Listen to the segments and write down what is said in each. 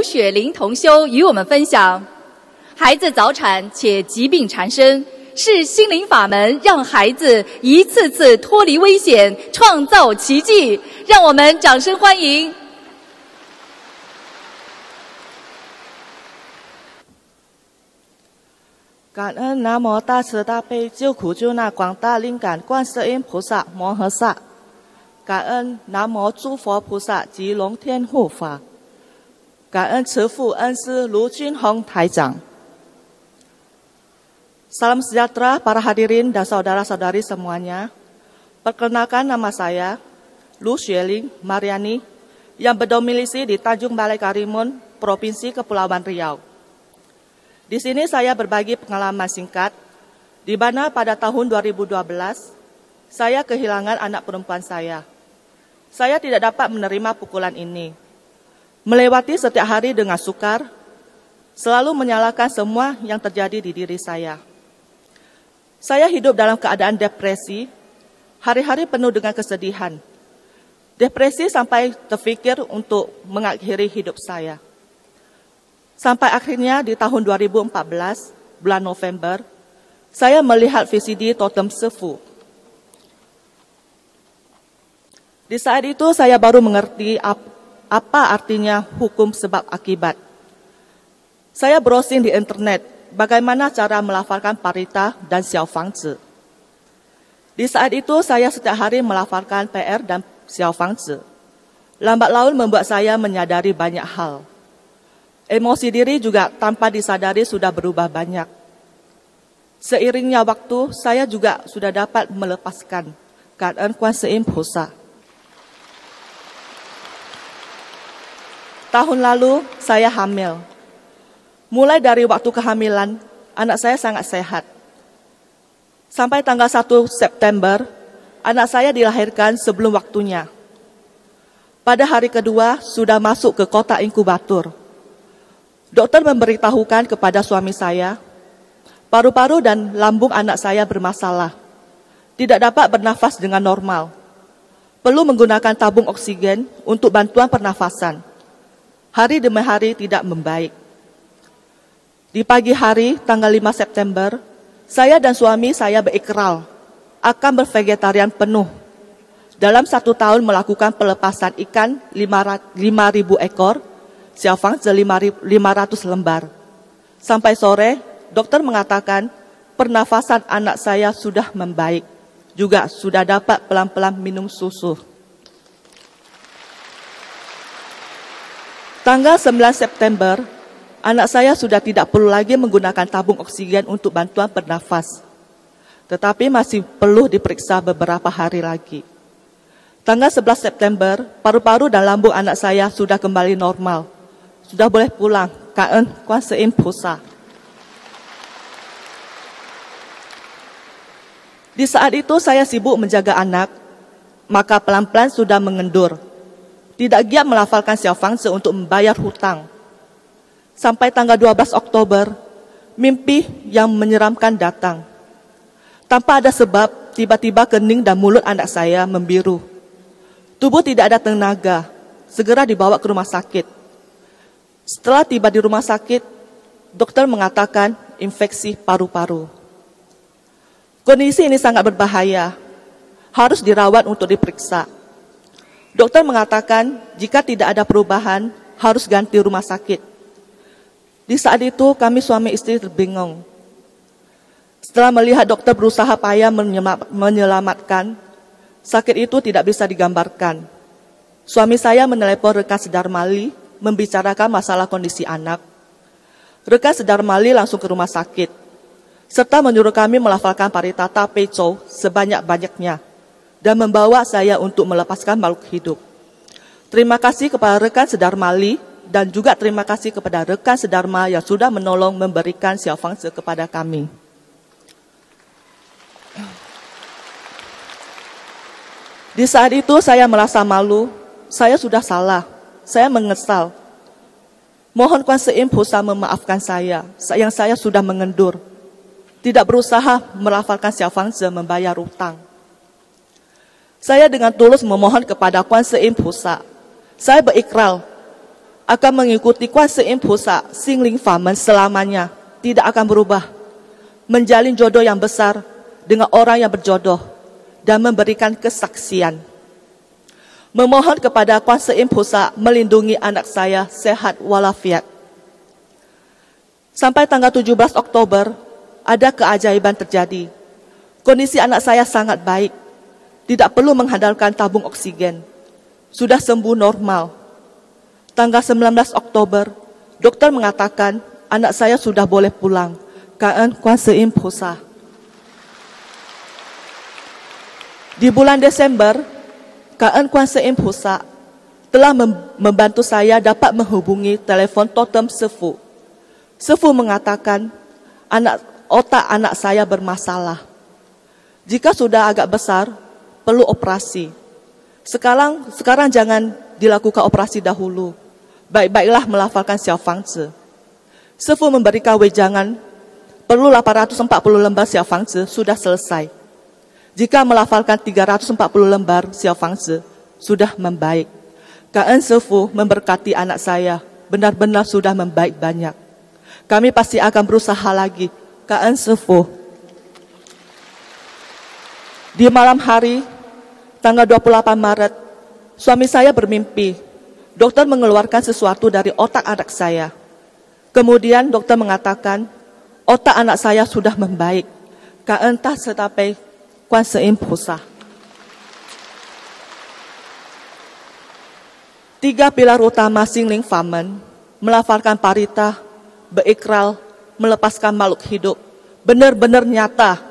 卢雪玲同修与我们分享：孩子早产且疾病缠身，是心灵法门让孩子一次次脱离危险，创造奇迹。让我们掌声欢迎。感恩南无大慈大悲救苦救难广大灵感观世音菩萨摩诃萨，感恩南无诸佛菩萨及龙天护法，感恩慈父恩师卢军宏台长。Salam sejahtera para hadirin dan saudara-saudari semuanya. Perkenalkan nama saya Lu Xueling Mariani yang berdomisili di Tanjung Balai Karimun, Provinsi Kepulauan Riau. Di sini saya berbagi pengalaman singkat, di mana pada tahun 2012, saya kehilangan anak perempuan saya. Saya tidak dapat menerima pukulan ini. Melewati setiap hari dengan sukar, selalu menyalahkan semua yang terjadi di diri saya. Saya hidup dalam keadaan depresi, hari-hari penuh dengan kesedihan. Depresi sampai terfikir untuk mengakhiri hidup saya. Sampai akhirnya di tahun 2014, bulan November, saya melihat VCD Totem Sefu. Di saat itu saya baru mengerti apa artinya hukum sebab akibat. Saya browsing di internet, bagaimana cara melafalkan parita dan xiao fangzi. Di saat itu saya setiap hari melafalkan PR dan xiao fangzi. Lambat laun membuat saya menyadari banyak hal. Emosi diri juga tanpa disadari sudah berubah banyak. Seiringnya waktu, saya juga sudah dapat melepaskan keadaan Kuan Im Pusa. Tahun lalu, saya hamil. Mulai dari waktu kehamilan, anak saya sangat sehat. Sampai tanggal 1 September, anak saya dilahirkan sebelum waktunya. Pada hari kedua, sudah masuk ke kotak inkubator. Dokter memberitahukan kepada suami saya, paru-paru dan lambung anak saya bermasalah. Tidak dapat bernafas dengan normal. Perlu menggunakan tabung oksigen untuk bantuan pernafasan. Hari demi hari tidak membaik. Di pagi hari, tanggal 5 September, saya dan suami saya berikrar akan bervegetarian penuh. Dalam 1 tahun melakukan pelepasan ikan 5.000 ekor, xiao fangzi 500 lembar. Sampai sore, dokter mengatakan pernafasan anak saya sudah membaik. Juga sudah dapat pelan-pelan minum susu. Tanggal 9 September, anak saya sudah tidak perlu lagi menggunakan tabung oksigen untuk bantuan bernafas. Tetapi masih perlu diperiksa beberapa hari lagi. Tanggal 11 September, paru-paru dan lambung anak saya sudah kembali normal. Sudah boleh pulang, Ka'en Kuan Im Pusa. Di saat itu saya sibuk menjaga anak, maka pelan-pelan sudah mengendur. Tidak giat melafalkan xiao fangzi untuk membayar hutang. Sampai tanggal 12 Oktober, mimpi yang menyeramkan datang. Tanpa ada sebab, tiba-tiba kening dan mulut anak saya membiru. Tubuh tidak ada tenaga, segera dibawa ke rumah sakit. Setelah tiba di rumah sakit, dokter mengatakan infeksi paru-paru. Kondisi ini sangat berbahaya, harus dirawat untuk diperiksa. Dokter mengatakan jika tidak ada perubahan, harus ganti rumah sakit. Di saat itu kami suami istri terbingung. Setelah melihat dokter berusaha payah menyelamatkan, sakit itu tidak bisa digambarkan. Suami saya menelepon rekan Sedarmali, membicarakan masalah kondisi anak. Rekan Sedarmali langsung ke rumah sakit, serta menyuruh kami melafalkan parita tapecou sebanyak-banyaknya, dan membawa saya untuk melepaskan makhluk hidup. Terima kasih kepada rekan Sedarmali, dan juga terima kasih kepada rekan Sedarma yang sudah menolong memberikan xiao fangzi kepada kami. Di saat itu saya merasa malu, saya sudah salah. Saya menyesal. Mohon Kuan Im Pusa memaafkan saya, yang saya sudah mengendur. Tidak berusaha melafalkan xiao fangzi membayar utang. Saya dengan tulus memohon kepada Kuan Im Pusa. Saya berikrar, akan mengikuti Kuan Seim Pusa Xingling Famen selamanya, tidak akan berubah, menjalin jodoh yang besar dengan orang yang berjodoh, dan memberikan kesaksian. Memohon kepada Kuan Seim Pusa melindungi anak saya sehat walafiat. Sampai tanggal 17 Oktober, ada keajaiban terjadi. Kondisi anak saya sangat baik, tidak perlu mengandalkan tabung oksigen. Sudah sembuh normal. Tanggal 19 Oktober, dokter mengatakan anak saya sudah boleh pulang. Kaan Kuan Seim Pusa. Di bulan Desember, Kaan Kuan Seim Pusa telah membantu saya dapat menghubungi telepon totem Sefu. Sefu mengatakan otak anak saya bermasalah. Jika sudah agak besar, perlu operasi. Sekarang jangan dilakukan operasi dahulu. Baik-baiklah melafalkan Xiao Fangzi. Sefu memberikan wejangan, perlu 840 lembar Xiao Fangzi sudah selesai. Jika melafalkan 340 lembar Xiao Fangzi, sudah membaik. Kaan Sefu memberkati anak saya, benar-benar sudah membaik banyak. Kami pasti akan berusaha lagi. Kaan Sefu. Di malam hari, tanggal 28 Maret, suami saya bermimpi. Dokter mengeluarkan sesuatu dari otak anak saya. Kemudian dokter mengatakan, otak anak saya sudah membaik. Kaan tah setapai Kuan Seim Pusa. 3 pilar utama Xingling Famen, melafalkan parita, berikrar, melepaskan makhluk hidup, benar-benar nyata,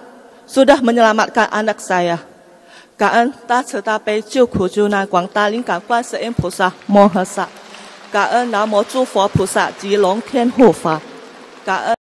sudah menyelamatkan anak saya. Kaan ta setapai jiu ku jiu nan guang da ling gan Kuan Seim Pusa mo he sa. Kaan Namo Zhu Fo Pusa Ji Long Tian Hu Fa. Kaan